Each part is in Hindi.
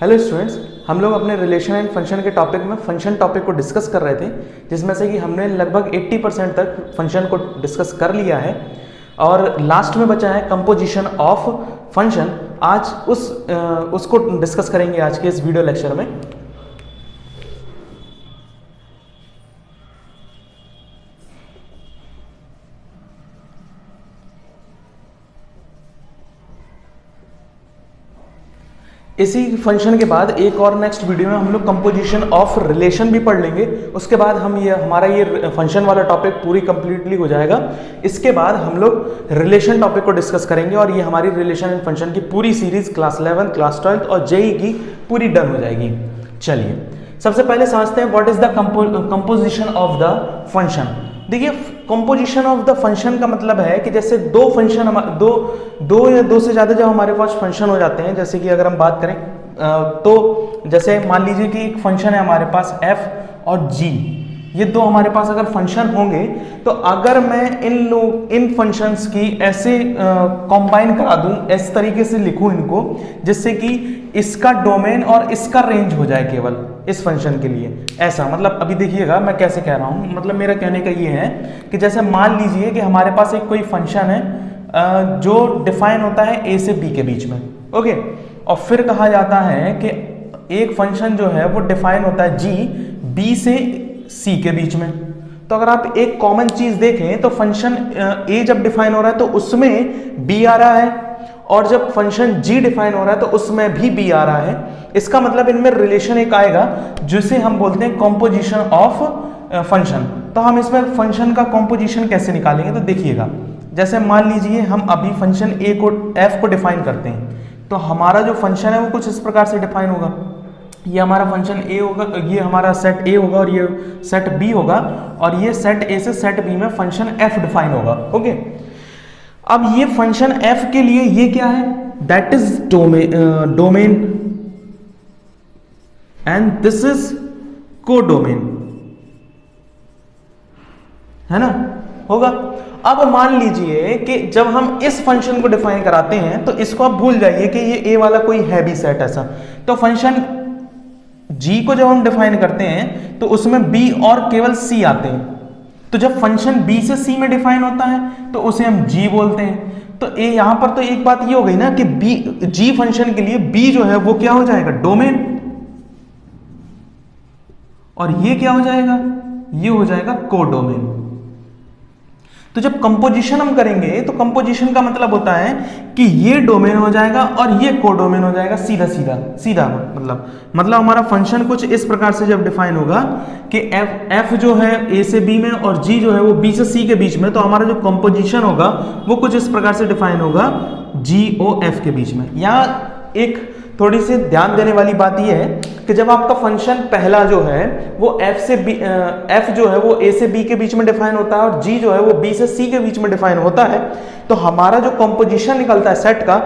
हेलो स्टूडेंट्स, हम लोग अपने रिलेशन एंड फंक्शन के टॉपिक में फंक्शन टॉपिक को डिस्कस कर रहे थे, जिसमें से कि हमने लगभग 80% तक फंक्शन को डिस्कस कर लिया है और लास्ट में बचा है कंपोजिशन ऑफ फंक्शन। आज उसको डिस्कस करेंगे आज के इस वीडियो लेक्चर में। इसी फंक्शन के बाद एक और नेक्स्ट वीडियो में हम लोग कंपोजिशन ऑफ रिलेशन भी पढ़ लेंगे। उसके बाद हम हमारा ये फंक्शन वाला टॉपिक पूरी कंप्लीटली हो जाएगा। इसके बाद हम लोग रिलेशन टॉपिक को डिस्कस करेंगे और ये हमारी रिलेशन एंड फंक्शन की पूरी सीरीज क्लास 11, क्लास 12 और जेई की पूरी डन हो जाएगी। चलिए सबसे पहले समझते हैं what is the composition of the function. देखिए, कंपोजिशन ऑफ द फंक्शन का मतलब है कि जैसे दो फंक्शन दो या दो से ज़्यादा जब हमारे पास फंक्शन हो जाते हैं, जैसे कि अगर हम बात करें तो जैसे मान लीजिए कि एक फंक्शन है हमारे पास f और g, ये दो हमारे पास अगर फंक्शन होंगे तो अगर मैं इन फंक्शंस की ऐसे कंबाइन करा दूं, इस तरीके से लिखूं इनको जिससे कि इसका डोमेन और इसका रेंज हो जाए केवल इस फंक्शन के लिए। ऐसा मतलब अभी देखिएगा मैं कैसे कह रहा हूं, मतलब मेरा कहने का ये है कि जैसे मान लीजिए कि हमारे पास एक कोई फंक्शन है जो डिफाइन होता है a से b के बीच में, ओके, और फिर कहा जाता है कि एक फंक्शन जो है वो डिफाइन होता है g b से c के बीच में। तो अगर आप एक कॉमन चीज देखें तो फंक्शन a जब डिफाइन हो रहा है तो उसमें b आ रहा है और जब फंक्शन g डिफाइन हो रहा है तो उसमें भी b आ रहा है। इसका मतलब इनमें रिलेशन एक आएगा जिसे हम बोलते हैं कॉम्पोजिशन ऑफ फंक्शन। तो हम इसमें फंक्शन का कॉम्पोजिशन कैसे निकालेंगे, तो देखिएगा जैसे मान लीजिए हम अभी फंक्शन a को f को डिफाइन करते हैं, तो हमारा जो फंक्शन है वो कुछ इस प्रकार से डिफाइन होगा। ये हमारा फंक्शन a होगा, ये हमारा सेट a होगा और ये सेट b होगा, और ये सेट a से सेट b में फंक्शन f डिफाइन होगा, ओके। अब ये फंक्शन f के लिए ये क्या है, that is domain and this is codomain, है ना, होगा। अब मान लीजिए कि जब हम इस फंक्शन को डिफाइन कराते हैं तो इसको आप भूल जाइए कि ये a वाला कोई है भी सेट ऐसा। तो फंक्शन g को जब हम डिफाइन करते हैं तो उसमें b और केवल c आते हैं। तो जब फंक्शन b से c में डिफाइन होता है तो उसे हम g बोलते हैं। तो यहां पर तो एक बात ये हो गई ना कि g फंक्शन के लिए b जो है वो क्या हो जाएगा, डोमेन, और ये क्या हो जाएगा, ये हो जाएगा कोडोमेन। तो जब कंपोजिशन हम करेंगे तो कंपोजिशन का मतलब होता है कि ये डोमेन हो जाएगा और ये कोडोमेन हो जाएगा, सीधा सीधा सीधा मतलब हमारा फंक्शन कुछ इस प्रकार से जब डिफाइन होगा कि f जो है a से b में और g जो है वो b से c के बीच में, तो हमारा जो कंपोजिशन होगा वो कुछ इस प्रकार से डिफाइन होगा g o f के बीच में। यहाँ एक थोड़ी सी ध्यान देने वाली बात यह है कि जब आपका फंक्शन पहला जो है वो f जो है वो a से b के बीच में डिफाइन होता है और g जो है वो b से c के बीच में डिफाइन होता है, तो हमारा जो कंपोजिशन निकलता है सेट का,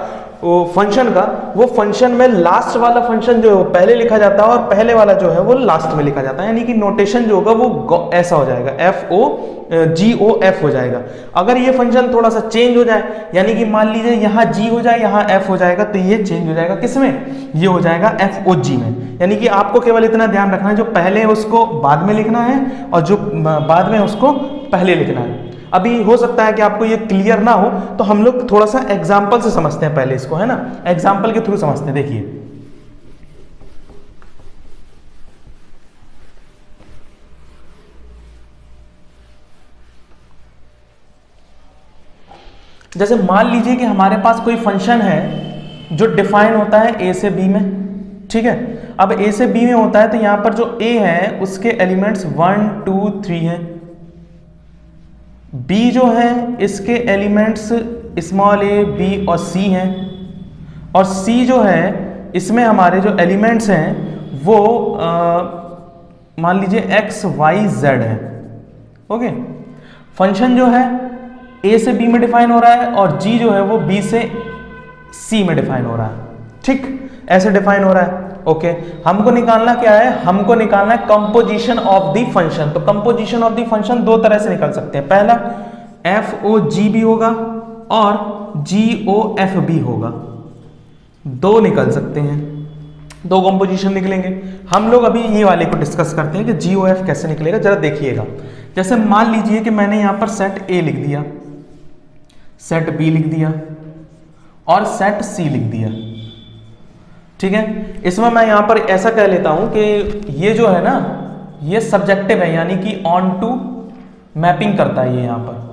वो फंक्शन का, वो फंक्शन में लास्ट वाला फंक्शन जो है वो पहले लिखा जाता है और पहले वाला जो है वो लास्ट में लिखा जाता है। यानी कि नोटेशन जो होगा वो ऐसा हो जाएगा, FOGOF हो जाएगा। अगर ये फंक्शन थोड़ा सा चेंज हो जाए, यानी कि मान लीजिए यहाँ g हो जाए यहाँ f हो जाएगा, तो ये चेंज हो जाएगा किसमें, ये हो जाएगा FOG में। यानी कि आपको केवल इतना ध्यान रखना है, जो पहले है उसको बाद में लिखना है और जो बाद में उसको पहले लिखना है। अभी हो सकता है कि आपको ये क्लियर ना हो, तो हम लोग थोड़ा सा एग्जाम्पल से समझते हैं पहले इसको, है ना, एग्जाम्पल के थ्रू समझते हैं। देखिए जैसे मान लीजिए कि हमारे पास कोई फंक्शन है जो डिफाइन होता है a से b में, ठीक है। अब a से b में होता है तो यहां पर जो a है उसके एलिमेंट्स 1 2 3 हैं, b जो है इसके एलिमेंट्स स्मॉल a b और c हैं, और c जो है इसमें हमारे जो एलिमेंट्स हैं वो मान लीजिए x y z है, ओके। फंक्शन जो है a से b में डिफाइन हो रहा है और g जो है वो b से c में डिफाइन हो रहा है, ठीक, ऐसे डिफाइन हो रहा है, ओके। हमको निकालना क्या है, हमको निकालना है कंपोजिशन ऑफ द फंक्शन। तो कंपोजिशन ऑफ द फंक्शन दो तरह से निकल सकते हैं, पहला FOG होगा और GOF होगा, दो निकल सकते हैं। दो कंपोजिशन निकलेंगे। हम लोग अभी ये वाले को डिस्कस करते हैं कि GOF कैसे निकलेगा, जरा देखिएगा। जैसे मान लीजिए कि मैंने यहां पर सेट A लिख दिया, सेट B लिख दिया और सेट C लिख दिया, ठीक है। इसमें मैं यहां पर ऐसा कह लेता हूं कि ये जो है ना, ये सब्जेक्टिव है, यानी कि ऑन टू मैपिंग करता है ये यहां पर,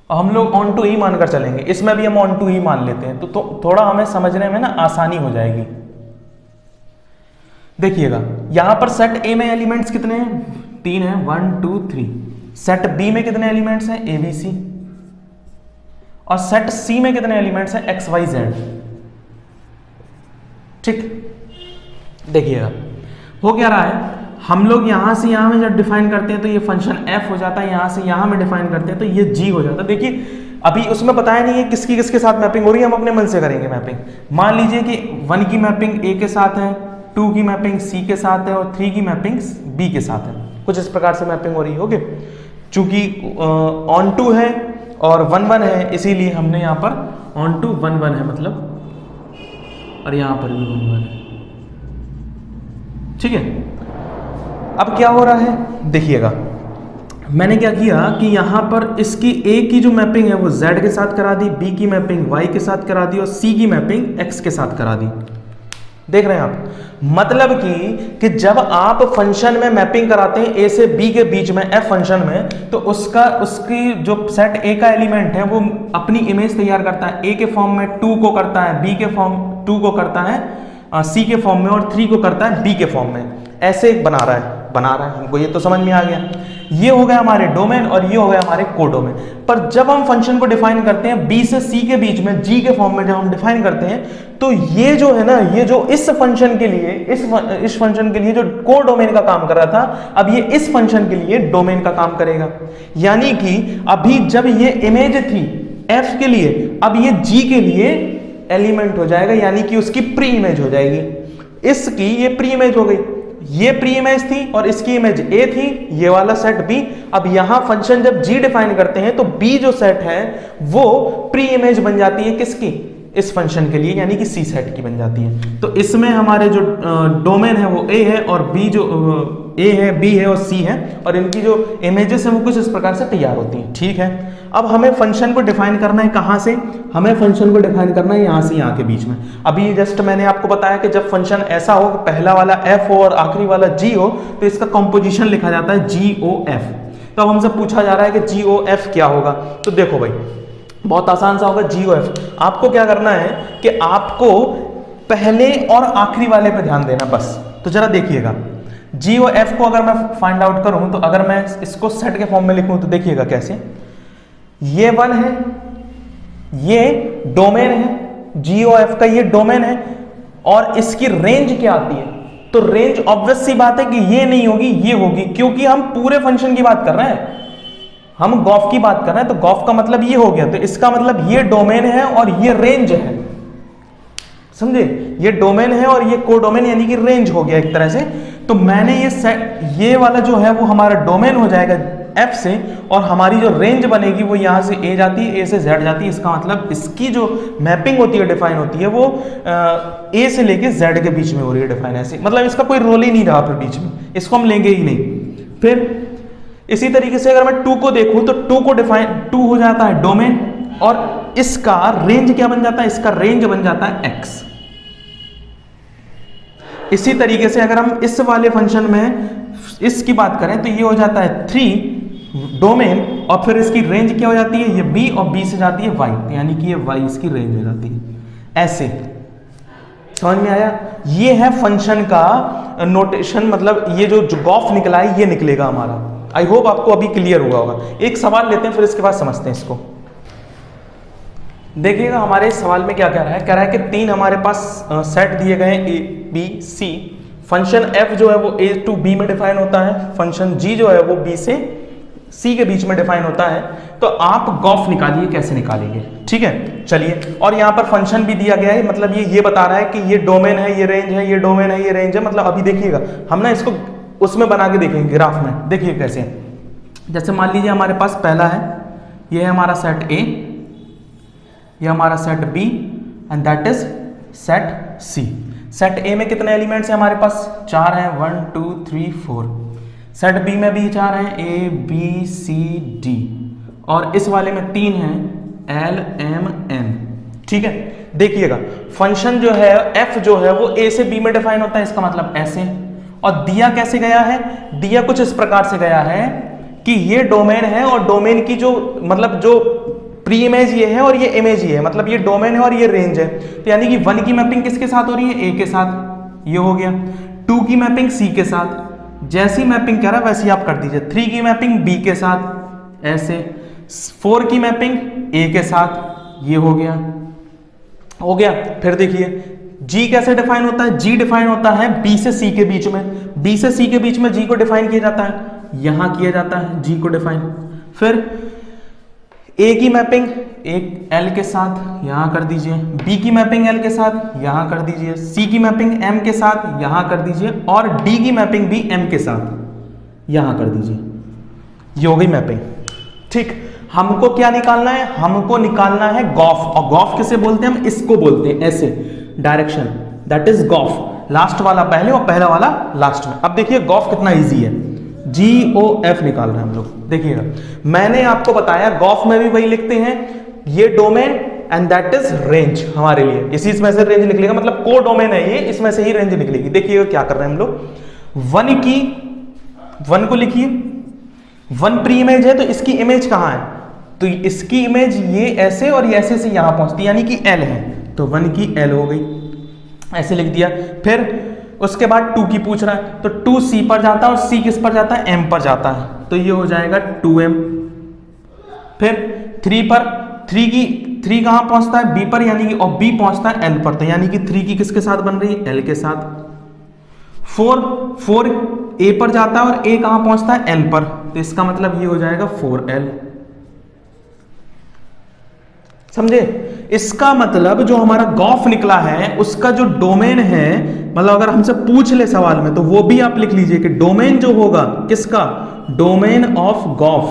हम लोग ऑन टू ही मानकर चलेंगे। इसमें भी हम ऑन टू ही मान लेते हैं, तो थोड़ा हमें समझने में ना आसानी हो जाएगी। देखिएगा यहां पर सेट ए में एलिमेंट्स कितने हैं, 3 हैं, 1 2 3। सेट बी में कितने एलिमेंट्स हैं, ABC। और सेट सी में कितने एलिमेंट्स हैं, XYZ। ठीक, देखिएगा हो क्या रहा है, हम लोग यहां से यहां में जब डिफाइन करते हैं तो ये फंक्शन f हो जाता है, यहां से यहां में डिफाइन करते हैं तो ये g हो जाता है। देखिए अभी उसमें बताया नहीं है किसकी किसके साथ मैपिंग हो रही है, हम अपने मन से करेंगे मैपिंग। मान लीजिए कि 1 की मैपिंग a के साथ है, 2 की मैपिंग c के साथ है और 3 की मैपिंग b के साथ है, कुछ इस प्रकार से मैपिंग हो रही है। ओके, चूंकि ऑन टू है और 1 1 है, इसीलिए हमने यहाँ पर ऑन टू 1 1 है मतलब, और यहाँ पर भी 1 1 है, ठीक है। अब क्या हो रहा है देखिएगा, मैंने क्या किया कि यहां पर इसकी A की जो मैपिंग है वो Z के साथ करा दी, B की मैपिंग Y के साथ करा दी और C की मैपिंग X के साथ करा दी। देख रहे हैं आप, मतलब कि जब आप फंक्शन में मैपिंग कराते हैं A से B के बीच में F फंक्शन में, तो उसकी जो सेट A का एलिमेंट है वो अपनी इमेज तैयार करता है, A के फॉर्म में, 2 को करता है B के फॉर्म, 2 को करता है C के फॉर्म में और 3 को करता है B के फॉर्म में। ऐसे बना रहा है हमको, ये तो समझ में आ गया। ये हो गया हमारे डोमेन और ये हो गया हमारे कोडोमेन। पर जब हम फंक्शन को डिफाइन करते हैं B से C के बीच में G के फॉर्म में जब हम डिफाइन करते हैं, तो ये जो है ना, ये जो इस फंक्शन के लिए इस फंक्शन के लिए जो कोडोमेन का काम कर रहा था, अब ये इस फंक्शन के लिए डोमेन का काम करेगा। यानी कि अभी जब ये इमेज थी F के लिए, अब ये G के लिए एलिमेंट हो जाएगा, यानी कि उसकी प्री इमेज हो जाएगी। इसकी ये प्री इमेज हो गई, ये प्री इमेज थी और इसकी इमेज A थी, ये वाला सेट B। अब यहां फंक्शन जब G डिफाइन करते हैं तो B जो सेट है वो प्री इमेज बन जाती है किसकी, इस फंक्शन के लिए, यानी कि C सेट की बन जाती है। तो इसमें हमारे जो डोमेन है वो A है और B जो A है, B है और C है, और इनकी जो इमेजेस है वो कुछ इस प्रकार से तैयार होती हैं, ठीक है। अब हमें फंक्शन को डिफाइन करना है कहां से, हमें फंक्शन को डिफाइन करना है यहां से यहाँ के बीच में। अभी जस्ट मैंने आपको बताया कि जब फंक्शन ऐसा हो कि पहला वाला F हो और आखिरी वाला G हो, तो इसका कंपोजिशन लिखा जाता है GOF। तो अब हमसे पूछा जा रहा है कि GOF क्या होगा, तो देखो भाई बहुत आसान सा होगा। GOF आपको क्या करना है कि आपको पहले और आखिरी वाले पे ध्यान देना बस। तो जरा देखिएगा GOF को अगर मैं फाइंड आउट करूं, तो अगर मैं इसको सेट के फॉर्म में लिखूं तो देखिएगा कैसे, ये 1 है, ये डोमेन है, GOF का ये डोमेन है, और इसकी रेंज क्या आती है, तो रेंज ऑब्वियस सी बात है कि ये नहीं होगी, ये होगी, क्योंकि हम पूरे फंक्शन की बात कर रहे हैं, हम गॉफ की बात कर रहे हैं, तो गॉफ का मतलब ये हो गया, तो इसका मतलब ये डोमेन है और ये रेंज है, समझे, ये डोमेन है और ये कोडोमेन यानी कि रेंज हो गया एक तरह से। तो मैंने ये वाला जो है वो हमारा डोमेन हो जाएगा F से, और हमारी जो रेंज बनेगी वो यहाँ से A जाती है, A से Z जाती है। इसका मतलब इसकी जो मैपिंग होती है, डिफाइन होती है, वो A से लेके Z के बीच में हो रही है डिफाइन, ऐसे मतलब इसका कोई रोल ही नहीं रहा फिर बीच में, इसको हम लेंगे ही नहीं। फिर इसी तरीके से अगर मैं 2 को देखूं तो 2 को डिफाइन, 2 हो जाता है डोमेन, और इसका रेंज क्या बन जाता है, इसका रेंज बन जाता है X। इसी तरीके से अगर हम इस वाले फंक्शन में इसकी बात करें तो ये हो जाता है 3 डोमेन, और फिर इसकी रेंज क्या हो जाती है, ये B, और B से जाती है Y, यानी कि ये Y इसकी रेंज हो जाती है। ऐसे समझ में आया, ये है फंक्शन का नोटेशन, मतलब ये जो गॉफ निकला है ये निकलेगा हमारा। आई होप आपको अभी क्लियर हुआ होगा। एक सवाल लेते हैं फिर इसके बाद समझते हैं इसको। देखिएगा हमारे सवाल में क्या कह रहा है, कह रहा है कि 3 हमारे पास सेट दिए गए हैं A, B, C। Function F जो है वो A to B में डिफाइन होता है, फंक्शन G जो है वो B से C के बीच में डिफाइन होता है। तो आप गॉफ निकालिए, कैसे निकालेंगे, ठीक है। चलिए, और यहाँ पर फंक्शन भी दिया गया है, मतलब ये बता रहा है कि ये डोमेन है, ये रेंज है, ये डोमेन है, ये रेंज है। मतलब अभी देखिएगा हम ना इसको उसमें बना के देखेंगे ग्राफ में, देखिए कैसे। जैसे मान लीजिए हमारे पास पहला है, ये है हमारा सेट A, ये हमारा set B, and that is set C. Set A में कितने एलिमेंट्स हैं हमारे पास? 4 हैं, 1 2 3 4। सेट बी में भी 4 हैं, ए बी सी डी, और इस वाले में 3 हैं, एल एम एन। ठीक है, देखिएगा फंक्शन जो है एफ जो है वो ए से बी में डिफाइन होता है, इसका मतलब ऐसे। और दिया कैसे गया है? दिया कुछ इस प्रकार से गया है कि ये डोमेन है और डोमेन की जो मतलब जो प्री इमेज ये है और ये इमेज ये है, मतलब ये डोमेन है और ये रेंज है। तो यानी कि 1 की मैपिंग किसके साथ हो रही है? ए के साथ, ये हो गया। 2 की मैपिंग सी के साथ, जैसी मैपिंग कह रहा है वैसी आप कर दीजिए। 3 की मैपिंग बी के साथ ऐसे, 4 की मैपिंग ए के साथ, ये हो गया। फिर देखिए G कैसे डिफाइन होता है? G डिफाइन होता है B से C के बीच में। B से C के बीच में G को डिफाइन किया जाता है, यहां किया जाता है G को डिफाइन। फिर A की मैपिंग एक L के साथ यहां कर दीजिए, B की मैपिंग L के साथ यहां कर दीजिए, C की मैपिंग M के साथ यहां कर दीजिए, और D की मैपिंग भी M के साथ यहां कर दीजिए। ये हो गई मैपिंग। ठीक, हमको क्या निकालना है? हमको निकालना है गॉफ। और गॉफ किसे बोलते हैं? हम इसको बोलते हैं ऐसे, direction, that is gof. Last वाला पहले और पहला वाला लास्ट में। अब देखिए गॉफ कितना इजी है, GOF निकाल रहे हैं हम लोग। देखिएगा मैंने आपको बताया गॉफ में भी वही लिखते हैं, ये domain and that is range हमारे लिए। इसी इसमें से रेंज निकलेगा, मतलब को डोमेन है ये, इसमें से ही रेंज निकलेगी। देखिएगा क्या कर रहे हैं हम लोग, 1 को लिखिए, 1 प्री इमेज है तो इसकी इमेज कहां है? तो इसकी इमेज ये ऐसे और ये ऐसे से यहां पहुंचती है, यानी कि L है, तो 1 की L हो गई, ऐसे लिख दिया। फिर उसके बाद 2 की पूछ रहा है, तो 2 C पर जाता है और C किस पर जाता है? M पर जाता है, तो ये हो जाएगा 2M। फिर 3 पर, 3 कहां पहुंचता है? B पर, यानी कि, और B पहुंचता है L पर, तो यानी कि 3 की किसके साथ बन रही है? L के साथ। 4 A पर जाता है और A कहां पहुंचता है? L पर, तो इसका मतलब ये हो जाएगा 4L। समझे? इसका मतलब जो हमारा गॉफ निकला है उसका जो डोमेन है, मतलब अगर हमसे पूछ ले सवाल में तो वो भी आप लिख लीजिए कि डोमेन जो होगा किसका? Domain of gof.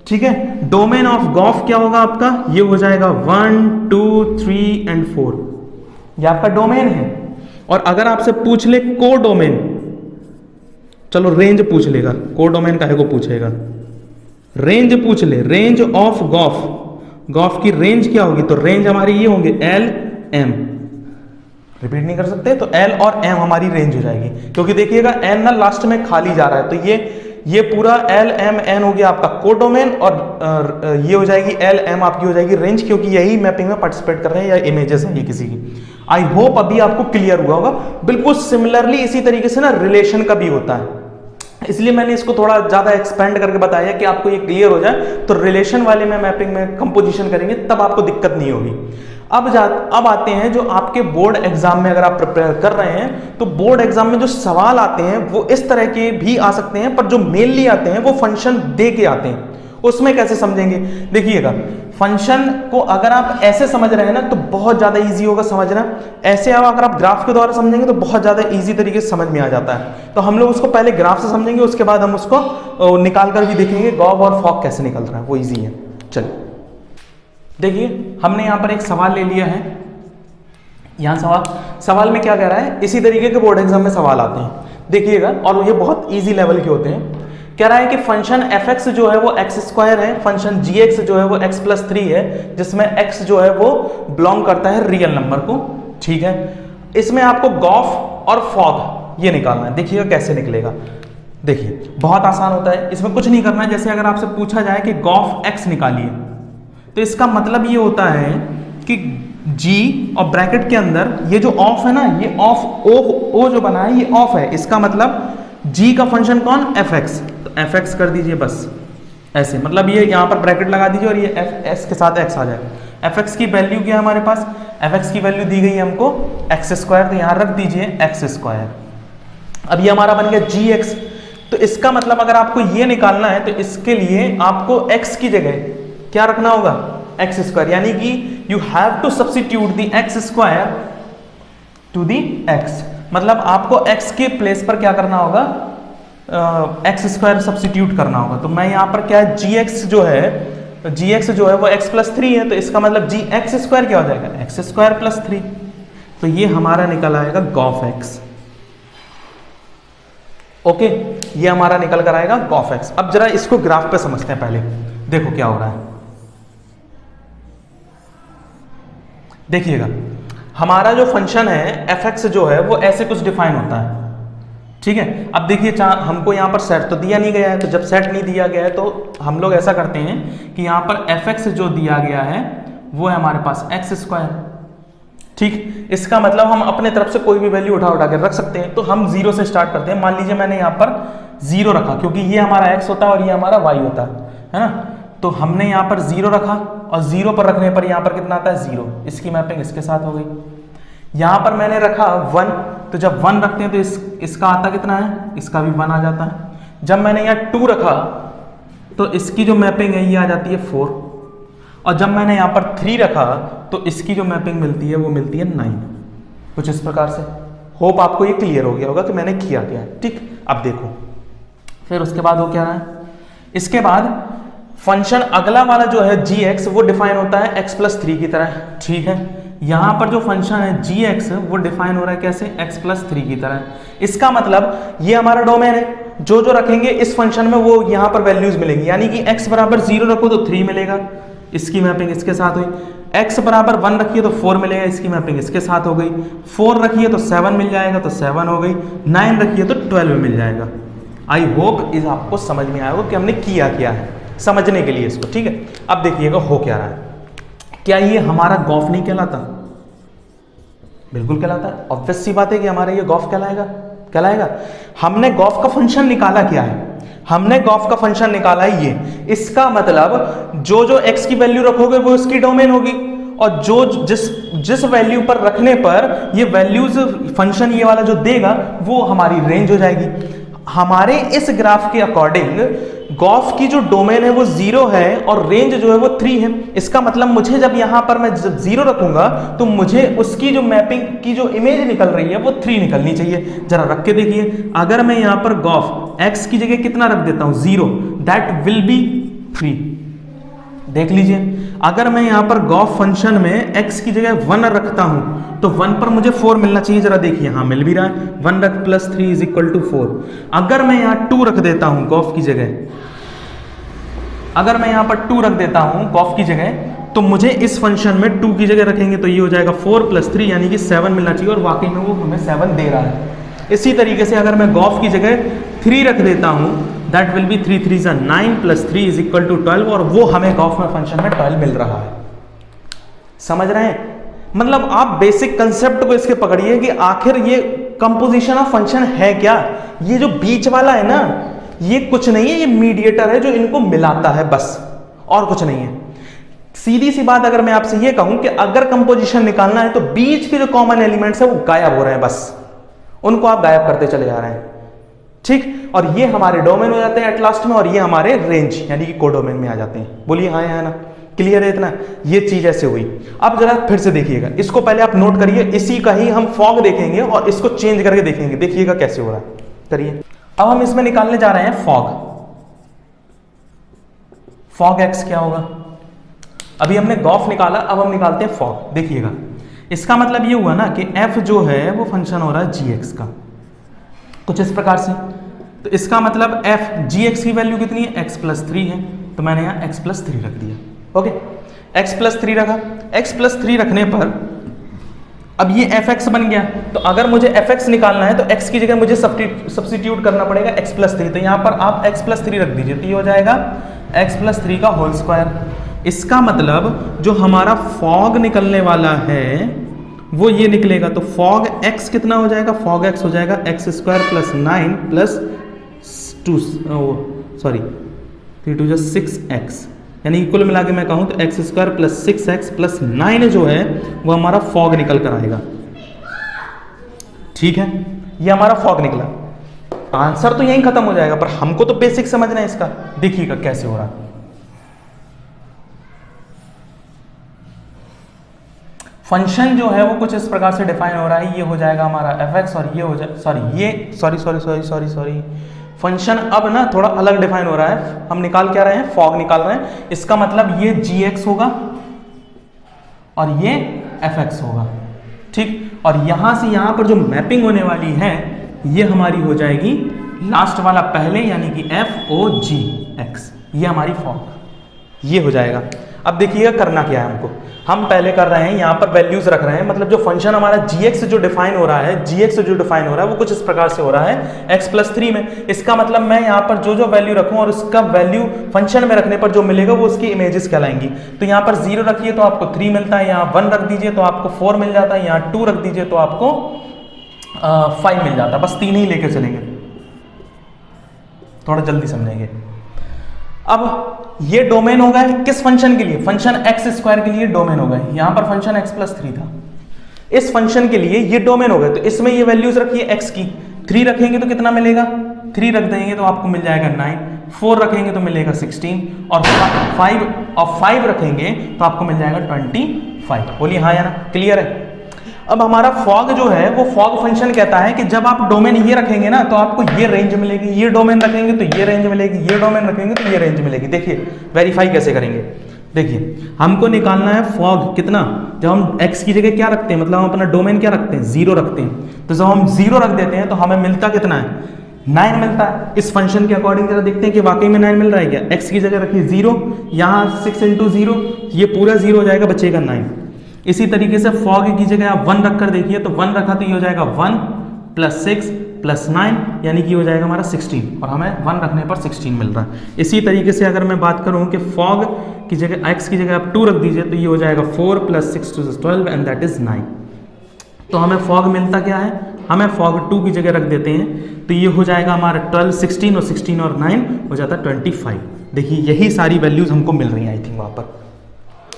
ठीक है, डोमेन ऑफ गॉफ क्या होगा आपका? ये हो जाएगा 1 2 3 एंड 4, ये आपका डोमेन है। और अगर आपसे पूछ ले को डोमेन, चलो रेंज पूछ लेगा, को डोमेन काहे को पूछेगा? रेंज पूछ ले, रेंज ऑफ गॉफ, गॉफ की रेंज क्या होगी? तो रेंज हमारी ये होंगे L M, रिपीट नहीं कर सकते, तो L और M हमारी रेंज हो जाएगी। क्योंकि देखिएगा N ना लास्ट में खाली जा रहा है, तो ये पूरा L M N हो गया आपका कोडोमेन, और ये हो जाएगी L M आपकी हो जाएगी रेंज, क्योंकि यही मैपिंग में पार्टिसिपेट कर रहे हैं या इमेजेस हैं ये किसी की। आई होप अभी आपको क्लियर हुआ होगा। बिल्कुल सिमिलरली इसी तरीके से ना रिलेशन का भी होता है, इसलिए मैंने इसको थोड़ा ज्यादा एक्सपेंड करके बताया कि आपको ये क्लियर हो जाए। तो रिलेशन वाले में मैपिंग में कंपोजिशन करेंगे तब आपको दिक्कत नहीं होगी। अब आते हैं जो आपके बोर्ड एग्जाम में अगर आप प्रिपेयर कर रहे हैं, तो बोर्ड एग्जाम में जो सवाल आते हैं वो इस तरह के भी आ सकते हैं, पर जो मेनली आते हैं वो फंक्शन दे के आते हैं। उसमें कैसे समझेंगे? देखिएगा फंक्शन को अगर आप ऐसे समझ रहे हैं ना तो बहुत ज्यादा इजी होगा समझना। ऐसे अगर आप ग्राफ के द्वारा समझेंगे तो बहुत ज्यादा इजी तरीके से समझ में आ जाता है। तो हम लोग उसको पहले ग्राफ से समझेंगे, उसके बाद हम उसको निकाल कर भी देखेंगे गॉफ और फॉग कैसे निकल रहा है, वो इजी है। चलिए देखिए हमने यहाँ पर एक सवाल ले लिया है। यहाँ सवाल में क्या कह रहा है, इसी तरीके के बोर्ड एग्जाम में सवाल आते हैं देखिएगा, और ये बहुत इजी लेवल के होते हैं। कह रहा है कि फंक्शन fx जो है वो x² है, फंक्शन gx जो है वो x+3 है, जिसमें x जो है वो बिलोंग करता है रियल नंबर को। ठीक है, इसमें आपको गॉफ और फॉग ये निकालना है। देखिएगा कैसे निकलेगा। देखिए बहुत आसान होता है, इसमें कुछ नहीं करना है। जैसे अगर आपसे पूछा जाए कि गॉफ x निकालिए, तो इसका मतलब ये होता है कि g और ब्रैकेट के अंदर ये जो ऑफ है ना, ये ऑफ ओ जो बना है ये ऑफ है, इसका मतलब g का फंक्शन कौन? fx, तो fx कर दीजिए बस ऐसे, मतलब ये यहाँ पर ब्रैकेट लगा दीजिए और ये s के साथ x आ जाएगा। fx की वैल्यू क्या है हमारे पास? fx की वैल्यू दी गई है हमको x², तो यहाँ रख दीजिए x²। अब ये हमारा बन गया gx। तो इसका मतलब अगर आपको ये निकालना है तो इसके लिए आपको x की जगह क्या रखना होगा? x², यानी कि you have to substitute the x² to the x, मतलब आपको x के प्लेस पर क्या करना होगा? x² सब्स्टिट्यूट करना होगा। तो मैं यहाँ पर क्या है, gx जो है तो जी एक्स जो है वो एक्स प्लस थ्री है, तो इसका मतलब जी एक्स स्क्वायर क्या हो जाएगा, एक्स स्क्वायर प्लस थ्री। तो ये हमारा निकल आएगा गॉफ एक्स। ओके, ये हमारा निकल कर आएगा गॉफ एक्स। अब जरा इसको ग्राफ पे समझते हैं पहले, देखो क्या हो रहा है। देखिएगा हमारा जो फंक्शन है एफ एक्स जो है वो ऐसे कुछ डिफाइन होता है, ठीक है। अब देखिए हमको यहाँ पर सेट तो दिया नहीं गया है, तो जब सेट नहीं दिया गया है तो हम लोग ऐसा करते हैं कि यहाँ पर एफ एक्स जो दिया गया है वो है हमारे पास एक्स स्क्वायर, ठीक। इसका मतलब हम अपने तरफ से कोई भी वैल्यू उठा के रख सकते हैं। तो हम जीरो से स्टार्ट करते हैं। मान लीजिए मैंने यहाँ पर जीरो रखा, क्योंकि ये हमारा एक्स होता है और ये हमारा वाई होता है ना। तो हमने यहाँ पर जीरो रखा और जीरो पर रखने पर यहाँ पर कितना आता है, जीरो। इसकी मैपिंग इसके साथ हो गई। यहाँ पर मैंने रखा वन, तो जब वन रखते हैं तो इसका आता कितना है, इसका भी वन आ जाता है। जब मैंने यहाँ टू रखा तो इसकी जो मैपिंग है ये आ जाती है फोर, और जब मैंने यहाँ पर थ्री रखा तो इसकी जो मैपिंग मिलती है वो मिलती है नाइन। कुछ इस प्रकार से। होप आपको ये क्लियर हो गया होगा कि मैंने किया क्या है, ठीक। अब देखो फिर उसके बाद वो क्या रहा है, इसके बाद फंक्शन अगला वाला जो है जी एक्स वो डिफाइन होता है एक्स प्लस थ्री की तरह, ठीक है। यहां पर जो फंक्शन है जी एक्स वो डिफाइन हो रहा है कैसे, एक्स प्लस थ्री की तरह। इसका मतलब ये हमारा डोमेन है, जो जो रखेंगे इस फंक्शन में वो यहां पर वैल्यूज मिलेंगी, यानी कि एक्स बराबर जीरो रखो तो थ्री मिलेगा, इसकी मैपिंग इसके साथ हुई। एक्स बराबर वन रखिए तो फोर मिलेगा, इसकी मैपिंग इसके साथ हो गई। फोर रखिए तो सेवन मिल जाएगा, तो सेवन हो गई। नाइन रखिए तो 12 मिल जाएगा। आई होप इस आपको समझ में आया होगा कि हमने किया क्या है, समझने के लिए इसको, ठीक है। अब देखिएगा हो क्या रहा है, क्या ये हमारा गॉफ नहीं कहलाता, बिल्कुल कहलाता है। ऑब्वियस सी बात है कि हमारा ये गॉफ कहलाएगा। हमने गॉफ का फंक्शन निकाला क्या है, हमने गॉफ का फंक्शन निकाला है ये। इसका मतलब जो जो x की वैल्यू रखोगे वो इसकी डोमेन होगी, और जो जिस वैल्यू पर रखने पर ये वैल्यूज फंक्शन ये वाला जो देगा वो हमारी रेंज हो जाएगी। हमारे इस ग्राफ के अकॉर्डिंग गॉफ की जो डोमेन है वो जीरो है और रेंज जो है वो थ्री है। इसका मतलब मुझे जब यहां पर मैं जब जीरो रखूंगा तो मुझे उसकी जो मैपिंग की जो इमेज निकल रही है वो थ्री निकलनी चाहिए। जरा रख के देखिए, अगर मैं यहां पर गॉफ एक्स की जगह कितना रख देता हूं, zero, that will be three. देख लीजिए, अगर मैं यहां पर गॉफ फंक्शन में x की जगह वन रखता हूं तो वन पर मुझे फोर मिलना चाहिए। जरा देखिए, हाँ मिल भी रहा है, वन रख plus three is equal to four. अगर मैं यहां टू रख देता हूं गॉफ की जगह, अगर मैं यहां पर टू रख देता हूं गॉफ की जगह, तो मुझे इस फंक्शन में टू की जगह रखेंगे तो ये हो जाएगा फोर प्लस थ्री, यानी कि सेवन मिलना चाहिए, और वाकई में वो हमें सेवन दे रहा है। इसी तरीके से अगर मैं गॉफ की जगह थ्री रख देता हूं, that will be three three सा nine plus three is equal to 12, और वो हमें गॉफ में फंक्शन में 12 मिल रहा है। समझ रहे हैं? मतलब आप बेसिक कंसेप्ट को इसके पकड़िए कि आखिर ये कंपोजिशन ऑफ फंक्शन है क्या। ये जो बीच वाला है ना, ये कुछ नहीं है, ये मीडिएटर है जो इनको मिलाता है, बस और कुछ नहीं है। सीधी सी बात अगर मैं आपसे ये कहूं कि अगर कंपोजिशन निकालना है तो बीच के जो कॉमन एलिमेंट्स है वो गायब हो रहे हैं, बस उनको आप गायब करते चले जा रहे हैं, ठीक। और ये हमारे डोमेन हो जाते हैं एट लास्ट में, और ये हमारे रेंज यानी कि कोडोमेन में आ जाते हैं। बोलिए हाँ है ना, क्लियर है इतना? ये चीज ऐसे हुई। अब जरा फिर से देखिएगा, इसको पहले आप नोट करिए, इसी का ही हम फॉग देखेंगे और इसको चेंज करके देखेंगे। देखिएगा कैसे हो रहा है, करिए। अब हम इसमें निकालने जा रहे हैं फॉग। फॉग एक्स क्या होगा? अभी हमने गॉफ निकाला, अब हम निकालते हैं फॉग। देखिएगा, इसका मतलब ये हुआ ना कि एफ जो है वो फंक्शन हो रहा है जी एक्स का, कुछ इस प्रकार से। तो इसका मतलब एफ जी एक्स की वैल्यू कितनी है, एक्स प्लस थ्री है, तो मैंने यहाँ एक्स प्लस थ्री रख दिया। ओके, एक्स प्लस थ्री रखा। एक्स प्लस थ्री रखने पर अब ये एफ एक्स बन गया। तो अगर मुझे एफ एक्स निकालना है तो एक्स की जगह मुझे सब्स्टिट्यूट करना पड़ेगा एक्स प्लस थ्री। तो यहाँ पर आप एक्स प्लस थ्री रख दीजिए, तो ये हो जाएगा एक्स प्लस थ्री का होल स्क्वायर। इसका मतलब जो हमारा फॉग निकलने वाला है वो ये निकलेगा। तो फॉग एक्स कितना हो जाएगा, फॉग एक्स हो जाएगा x square plus nine plus two, sorry three two जो सिक्स एक्स, यानी कुल मिला के मैं कहूं तो x square plus six x plus nine जो है वो हमारा फॉग निकल कर आएगा। ठीक है, ये हमारा फॉग निकला। आंसर तो यहीं खत्म हो जाएगा, पर हमको तो बेसिक समझना है इसका। देखिएगा कैसे हो रहा है। फंक्शन जो है वो कुछ इस प्रकार से डिफाइन हो रहा है। ये हो जाएगा हमारा एफ एक्स, और ये हो जाए, सॉरी ये सॉरी फंक्शन अब ना थोड़ा अलग डिफाइन हो रहा है, हम निकाल क्या रहे हैं, फॉग निकाल रहे हैं। इसका मतलब ये gx होगा और ये fx होगा, ठीक। और यहां से यहां पर जो मैपिंग होने वाली है ये हमारी हो जाएगी लास्ट वाला पहले, यानी कि FOGX, ये हमारी फॉग, ये हो जाएगा। अब देखिएगा करना क्या है हमको, हम पहले कर रहे हैं यहाँ पर वैल्यूज रख रहे हैं, मतलब जो फंक्शन हमारा gx जो डिफाइन हो रहा है, gx जो डिफाइन हो रहा है वो कुछ इस प्रकार से हो रहा है x+3 में। इसका मतलब मैं यहाँ पर जो जो वैल्यू रखूँ और उसका वैल्यू फंक्शन में रखने पर जो मिलेगा वो उसकी इमेजेस कहलाएंगी। तो यहाँ पर 0 रखिए तो आपको 3 मिलता है, यहाँ 1 रख दीजिए तो आपको 4 मिल जाता है, यहाँ 2 रख दीजिए तो आपको 5 मिल जाता है। बस 3 ही लेकर चलेंगे, थोड़ा जल्दी समझेंगे। अब ये डोमेन हो गए किस फंक्शन के लिए, फंक्शन x² के लिए डोमेन हो गए। यहां पर फंक्शन x+3 था, इस फंक्शन के लिए ये डोमेन हो गए। तो इसमें ये वैल्यूज रखिए x की, 3 रखेंगे तो कितना मिलेगा, 3 रख देंगे तो आपको मिल जाएगा 9, 4 रखेंगे तो मिलेगा 16 और 5 रखेंगे तो आपको मिल जाएगा 25। बोलिए हाँ या ना, क्लियर है। अब हमारा फॉग जो है वो फॉग फंक्शन कहता है कि जब आप डोमेन ये रखेंगे ना तो आपको ये रेंज मिलेगी, ये डोमेन रखेंगे तो ये रेंज मिलेगी, ये डोमेन रखेंगे तो ये रेंज मिलेगी। देखिए वेरीफाई कैसे करेंगे, देखिए हमको निकालना है फॉग कितना, जब हम x की जगह क्या रखते हैं, मतलब हम अपना डोमेन क्या रखते हैं, 0 रखते हैं। तो जब हम 0 रख देते हैं तो हमें मिलता कितना है, 9 मिलता है। इस फंक्शन के अकॉर्डिंग जरा देखते हैं कि वाकई में 9 मिल रहा है क्या। x की जगह रखिए 0, यहाँ 6 × 0, ये पूरा 0 हो जाएगा, बचेगा 9। इसी तरीके से फॉग की जगह आप 1 रखकर देखिए, तो 1 रखा तो ये हो जाएगा 1 + 6 + 9, यानी कि हो जाएगा हमारा 16, और हमें 1 रखने पर 16 मिल रहा है। इसी तरीके से अगर मैं बात करूं कि फॉग की जगह x की जगह आप 2 रख दीजिए तो ये हो जाएगा 4 + 6 = 12 एंड दैट इज 9। तो हमें फॉग मिलता क्या है, हमें फॉग 2 की जगह रख देते हैं तो ये हो जाएगा हमारा 12, 16 और 16 और 9 हो जाता है 25। देखिए यही सारी वैल्यूज हमको मिल रही हैं आई थिंक वहां पर।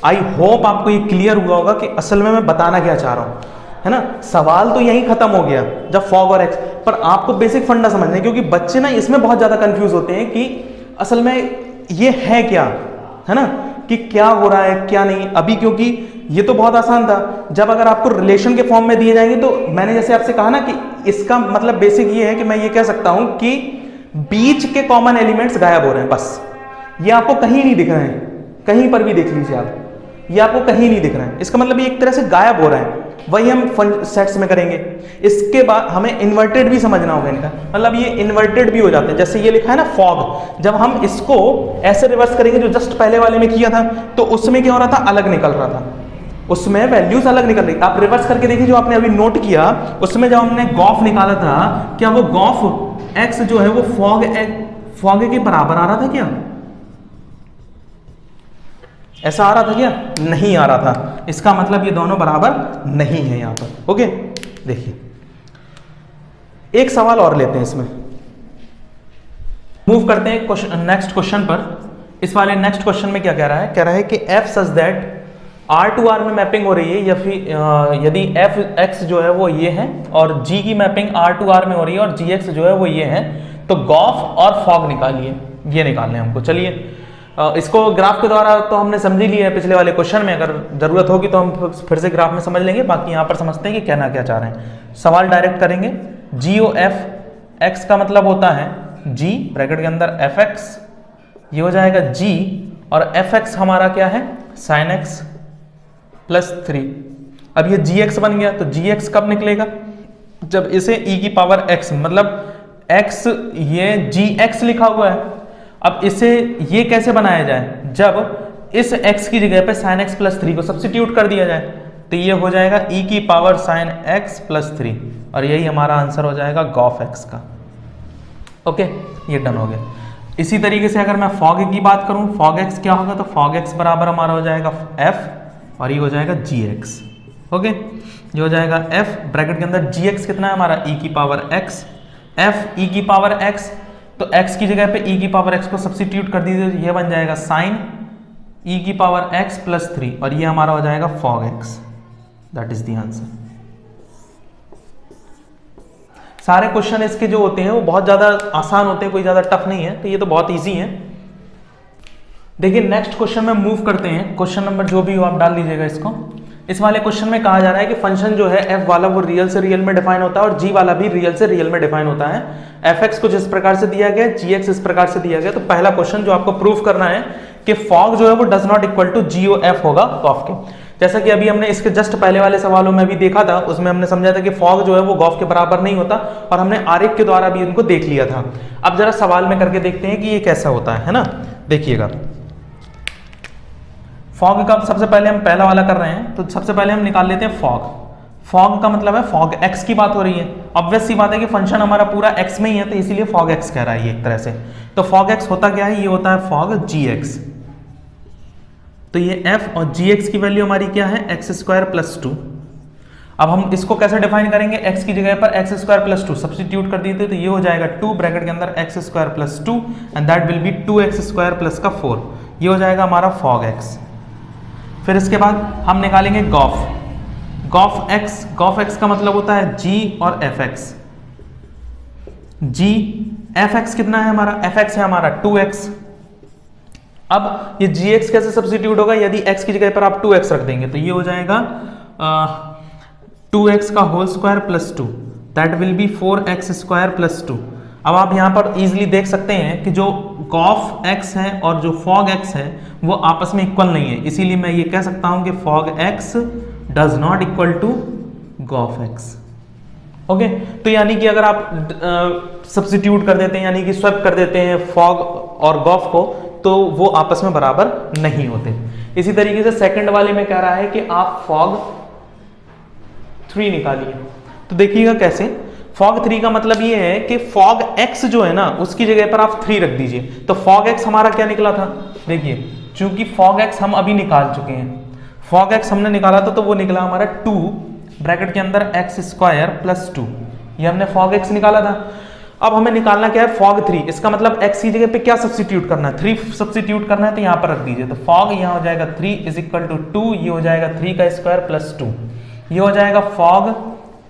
आई होप आपको ये क्लियर हुआ होगा कि असल में मैं बताना क्या चाह रहा हूँ, है ना। सवाल तो यहीं खत्म हो गया जब फॉग और एक्स, पर आपको बेसिक फंडा समझना है, क्योंकि बच्चे ना इसमें बहुत ज्यादा कंफ्यूज होते हैं कि असल में ये है क्या, है ना, कि क्या हो रहा है क्या नहीं। अभी क्योंकि ये तो बहुत आसान था, जब अगर आपको रिलेशन के फॉर्म में दिए जाएंगे तो मैंने जैसे आपसे कहा ना कि इसका मतलब बेसिक ये है कि मैं ये कह सकता हूं कि बीच के कॉमन एलिमेंट्स गायब हो रहे हैं, बस ये आपको कहीं नहीं दिख रहे हैं, कहीं पर भी देख लीजिए आप, ये आपको कहीं नहीं दिख रहा है। इसका मतलब ये एक तरह से गायब हो रहा है। वही हम सेट्स में करेंगे। इसके बाद हमें इन्वर्टेड भी समझना होगा इनका, मतलब ये इन्वर्टेड भी हो जाते हैं। जैसे ये लिखा है ना फॉग, जब हम इसको ऐसे रिवर्स करेंगे जो जस्ट पहले वाले में किया था तो उसमें क्या हो रहा था, अलग निकल रहा था, उसमें वैल्यूज अलग निकल रही। आप रिवर्स करके देखिए जो आपने अभी नोट किया, उसमें जब हमने गॉफ निकाला था, क्या वो गॉफ एक्स जो है वो फॉग के बराबर आ रहा था क्या, ऐसा आ रहा था क्या, नहीं आ रहा था। इसका मतलब ये दोनों बराबर नहीं है यहां पर। ओके, देखिए एक सवाल और लेते हैं, इसमें मूव करते हैं नेक्स्ट क्वेश्चन पर। इस वाले नेक्स्ट क्वेश्चन में क्या कह रहा है, कह रहा है कि f such that R to R में मैपिंग हो रही है, या फिर यदि f x जो है वो ये है और g की मैपिंग R to R में हो रही है और gx जो है वो ये है, तो गॉफ और फॉग निकालिए, ये निकालने हमको। चलिए इसको ग्राफ के द्वारा तो हमने समझ ही लिया है पिछले वाले क्वेश्चन में, अगर जरूरत होगी तो हम फिर से ग्राफ में समझ लेंगे। बाकी यहाँ पर समझते हैं कि कहना क्या चाह रहे हैं। सवाल डायरेक्ट करेंगे। GOF x का मतलब होता है g ब्रैकेट के अंदर fx, ये हो जाएगा g, और fx हमारा क्या है sin x + 3। अब ये gx बन गया, तो gx कब निकलेगा, जब इसे e की पावर x, मतलब x ये gx लिखा हुआ है। अब इसे ये कैसे बनाया जाए, जब इस x की जगह पे sin x + 3 को सब्स्टिट्यूट कर दिया जाए, तो ये हो जाएगा e की पावर sin x + 3, और यही हमारा आंसर हो जाएगा गॉफ x का। ओके, ये डन हो गया। इसी तरीके से अगर मैं फॉग की बात करूं, फॉग x क्या होगा, तो फॉग x बराबर हमारा हो जाएगा f, और ये हो जाएगा gx। ओके, ये हो जाएगा f ब्रैकेट के अंदर gx कितना है हमारा e की पावर x, f e की पावर x, तो x की जगह पे e की पावर x को सब्स्टिट्यूट कर दीजिए, ये बन जाएगा sin e की पावर x + 3, और ये हमारा हो जाएगा fog x। That is the answer. सारे क्वेश्चन इसके जो होते हैं वो बहुत ज्यादा आसान होते हैं, कोई ज्यादा टफ नहीं है, तो ये तो बहुत इजी है। देखिए नेक्स्ट क्वेश्चन में मूव करते हैं। क्वेश्चन नंबर जो भी हो आप डाल लीजिएगा इसको। इस वाले क्वेश्चन में कहा जा रहा है कि फंक्शन जो है f वाला वो रियल से रियल में डिफाइन होता है और g वाला भी रियल से रियल में डिफाइन होता है। fx कुछ इस प्रकार से दिया गया, gx इस प्रकार से दिया गया। तो पहला क्वेश्चन जो आपको प्रूफ करना है कि फॉग जो है वो does not equal to GOF होगा गॉफ के। जैसा कि अभी हमने इसके जस्ट पहले वाले सवालों में भी देखा था, उसमें हमने समझा था कि फॉग जो है वो गॉफ के बराबर नहीं होता और हमने आरेख के द्वारा भी उनको देख लिया था। अब जरा सवाल में करके देखते हैं कि ये कैसा होता है ना। देखिएगा, फॉग का सबसे पहले हम पहला वाला कर रहे हैं, तो सबसे पहले हम निकाल लेते हैं फॉग। फॉग का मतलब है फॉग एक्स की बात हो रही है। ऑब्वियस सी बात है कि फंक्शन हमारा पूरा एक्स में ही है, तो इसीलिए फॉग एक्स कह रहा है ये एक तरह से। तो फॉग एक्स होता क्या है, ये होता है फॉग gx। तो ये f और gx की वैल्यू हमारी क्या है, x² + 2। अब हम इसको कैसे डिफाइन करेंगे, x की जगह पर x² + 2 सब्स्टिट्यूट कर देते तो ये हो जाएगा 2 ब्रैकेट के अंदर x² + 2 and that will B 2x² + 4। ये हो जाएगा हमारा फॉग x। फिर इसके बाद हम निकालेंगे गॉफ x का मतलब होता है g और fx। fx कितना है हमारा, fx है हमारा 2x। अब ये gx कैसे सब्स्टिट्यूट होगा, यदि x की जगह पर आप 2x रख देंगे तो ये हो जाएगा 2x का whole square + 2 that will be 4x² + 2। अब आप यहाँ पर इजीली देख सकते हैं कि जो गॉफ x है और जो फॉग x है वो आपस में इक्वल नहीं है, इसीलिए मैं ये कह सकता हूं कि fog x does not equal to gof x। Okay, तो यानी कि अगर आप सब्स्टिट्यूट कर देते हैं, यानी कि स्वैप कर देते हैं फॉग और गॉफ को, तो वो आपस में बराबर नहीं होते। इसी तरीके से सेकंड वाले में कह रहा है कि आप फॉग 3 निकालिए। तो देखिएगा कैसे, फॉग 3 का मतलब ये है कि फॉग x जो है ना उसकी जगह पर आप 3 रख दीजिए। तो फॉग x हमारा क्या निकला था, देखिए चूंकि फॉग x हम अभी निकाल चुके हैं, फॉग x हमने निकाला था तो वो निकला हमारा 2 ब्रैकेट के अंदर x² + 2। ये हमने फॉग x निकाला था। अब हमें निकालना क्या है, फॉग 3। इसका मतलब x की जगह पे क्या सब्स्टिट्यूट करना है, 3 सब्स्टिट्यूट करना है, तो यहाँ पर रख दीजिए। तो फॉग यहाँ हो जाएगा 3 = 2, ये हो जाएगा 3 का स्क्वायर + 2। ये हो जाएगा फॉग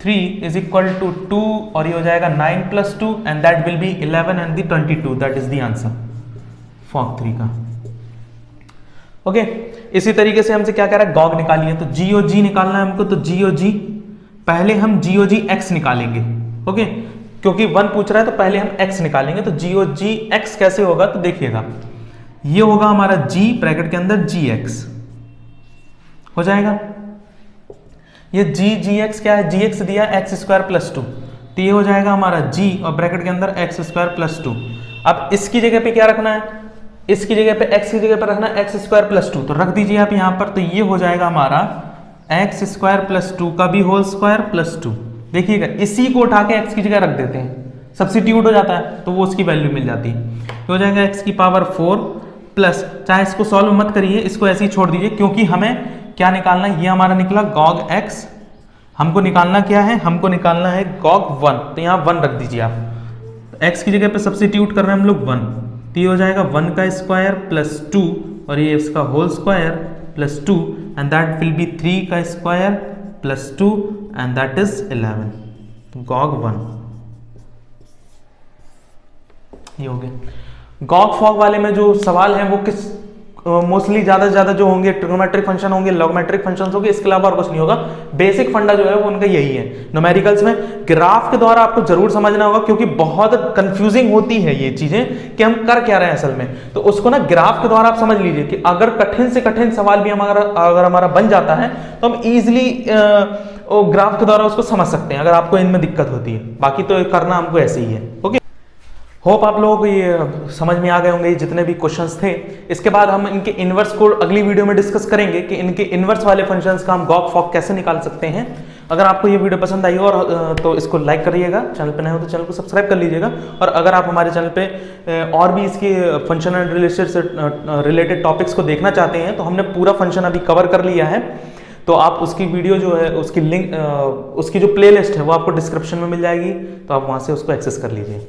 3 = 2 और ये हो जाएगा 9 + 2 and that will B 11 and 22। That is the answer fog 3 का। ओके, इसी तरीके से हमसे क्या कह रहा है, गॉग निकालिए। तो GOG निकालना है हमको, तो GOG पहले हम GOG x निकालेंगे। ओके, क्योंकि 1 पूछ रहा है तो पहले हम x निकालेंगे। तो GOG x कैसे होगा, तो देखिएगा ये होगा हमारा g ब्रैकेट के अंदर gx हो जाएगा। ये gx क्या है, gx दिया x² + 2, तो ये हो जाएगा हमारा g और ब्रैकेट के अंदर x² + 2। अब इसकी जगह पे क्या रखना है, इसकी जगह पे x की जगह पर रखना है x² + 2, तो रख दीजिए आप यहाँ पर। तो ये हो जाएगा हमारा x² + 2 का भी होल स्क्वायर + 2। देखिएगा इसी को उठा के x की जगह रख देते हैं, सब्स्टिट्यूट हो जाता है तो वो उसकी वैल्यू मिल जाती है। तो हो जाएगा x⁴ प्लस, चाहे इसको सॉल्व मत करिए, इसको ऐसे ही छोड़ दीजिए, क्योंकि हमें क्या निकालना है, ये हमारा निकला गॉग x। हमको निकालना क्या है, हमको निकालना है गॉग 1, तो यहाँ 1 रख दीजिए आप। x की जगह पे सब्स्टिट्यूट कर रहे हैं हम लोग 1, तो ये हो जाएगा 1 का स्क्वायर + 2 और ये इसका whole square + 2 and that will be 3 का square + 2 and that is 11। Gog 1 ये हो गया। गॉग फॉग वाले में जो सवाल है वो किस मोस्टली ज्यादा से ज्यादा जो होंगे ट्रिग्नोमेट्रिक फंक्शन होंगे, लॉगमेट्रिक फंक्शंस होंगे, इसके अलावा और कुछ नहीं होगा। बेसिक फंडा जो है वो उनका यही है। न्यूमेरिकल्स में ग्राफ के द्वारा आपको जरूर समझना होगा, क्योंकि बहुत कंफ्यूजिंग होती है ये चीजें कि हम कर क्या रहे हैं असल में। तो उसको ना ग्राफ के द्वारा आप समझ लीजिए कि अगर कठिन से कठिन सवाल भी अगर हमारा बन जाता है तो हम इजिली ग्राफ के द्वारा उसको समझ सकते हैं, अगर आपको इनमें दिक्कत होती है। बाकी तो करना हमको ऐसे ही है। ओके, होप आप लोगों को ये समझ में आ गए होंगे जितने भी क्वेश्चंस थे। इसके बाद हम इनके इनवर्स को अगली वीडियो में डिस्कस करेंगे कि इनके इनवर्स वाले फंक्शंस का हम गॉग फॉग कैसे निकाल सकते हैं। अगर आपको ये वीडियो पसंद आई हो और तो इसको लाइक करिएगा, चैनल पे नए हो तो चैनल को सब्सक्राइब कर लीजिएगा। और अगर आप हमारे चैनल पे और भी इसके फंक्शन एंड रिलेटेड टॉपिक्स को देखना चाहते हैं तो हमने पूरा फंक्शन अभी कवर कर लिया है, तो आप उसकी वीडियो जो है उसकी लिंक उसकी जो प्लेलिस्ट है वो आपको डिस्क्रिप्शन में मिल जाएगी, तो आप वहाँ से उसको एक्सेस कर लीजिए।